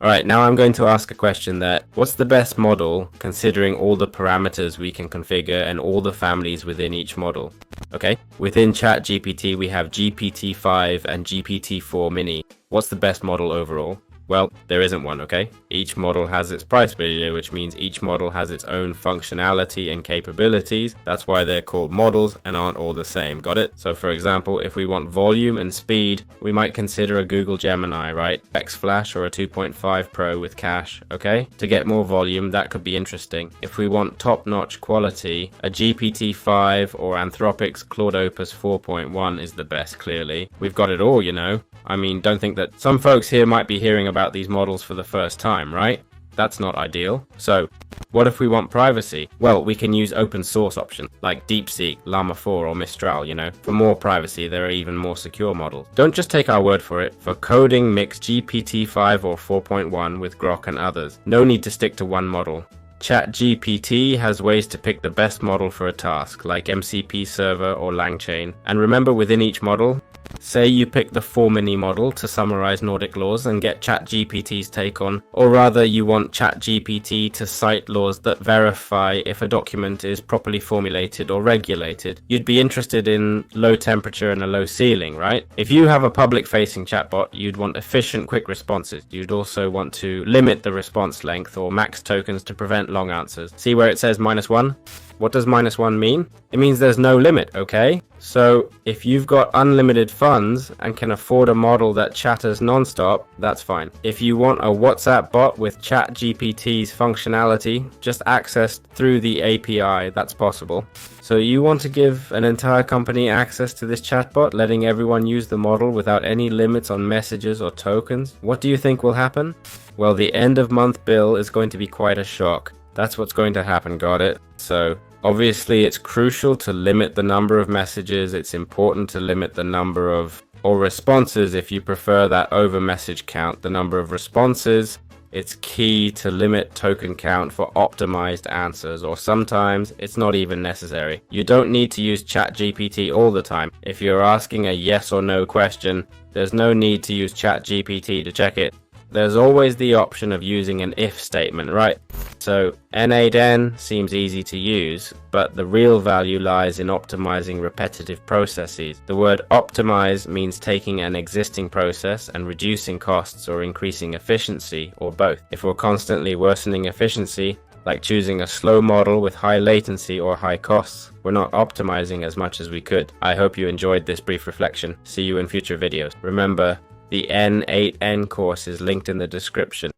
Alright, now I'm going to ask a question that, what's the best model considering all the parameters we can configure and all the families within each model? Okay, within ChatGPT we have GPT-5 and GPT-4 mini. What's the best model overall? Well, there isn't one, okay? Each model has its price video, which means each model has its own functionality and capabilities. That's why they're called models and aren't all the same, got it? So for example, if we want volume and speed, we might consider a Google Gemini, right? X Flash or a 2.5 Pro with cache, okay? To get more volume, that could be interesting. If we want top-notch quality, a GPT-5 or Anthropic's Claude Opus 4.1 is the best, clearly. We've got it all, you know? I mean, don't think that some folks here might be hearing about these models for the first time, right? That's not ideal. So, what if we want privacy? Well, we can use open source options like DeepSeek, Llama 4 or Mistral, you know. For more privacy, there are even more secure models. Don't just take our word for it. For coding, mix GPT-5 or 4.1 with Grok and others. No need to stick to one model. ChatGPT has ways to pick the best model for a task, like MCP server or LangChain. And remember, within each model, say you pick the 4 mini model to summarize Nordic laws and get ChatGPT's take on, or rather you want ChatGPT to cite laws that verify if a document is properly formulated or regulated. You'd be interested in low temperature and a low ceiling, right? If you have a public-facing chatbot, you'd want efficient, quick responses. You'd also want to limit the response length or max tokens to prevent long answers. See where it says -1? What does -1 mean? It means there's no limit, okay? So if you've got unlimited funds and can afford a model that chatters non-stop, that's fine. If you want a WhatsApp bot with ChatGPT's functionality, just accessed through the API, that's possible. So you want to give an entire company access to this chatbot, letting everyone use the model without any limits on messages or tokens? What do you think will happen? Well, the end of month bill is going to be quite a shock. That's what's going to happen, got it? So obviously it's crucial to limit the number of messages. It's important to limit the number of, or responses if you prefer that over message count, the number of responses. It's key to limit token count for optimized answers, or sometimes it's not even necessary. You don't need to use ChatGPT all the time. If you're asking a yes or no question, there's no need to use ChatGPT to check it. There's always the option of using an if statement, right? So N8N seems easy to use, but the real value lies in optimizing repetitive processes. The word optimize means taking an existing process and reducing costs or increasing efficiency, or both. If we're constantly worsening efficiency, like choosing a slow model with high latency or high costs, we're not optimizing as much as we could. I hope you enjoyed this brief reflection. See you in future videos. Remember, the N8N course is linked in the description.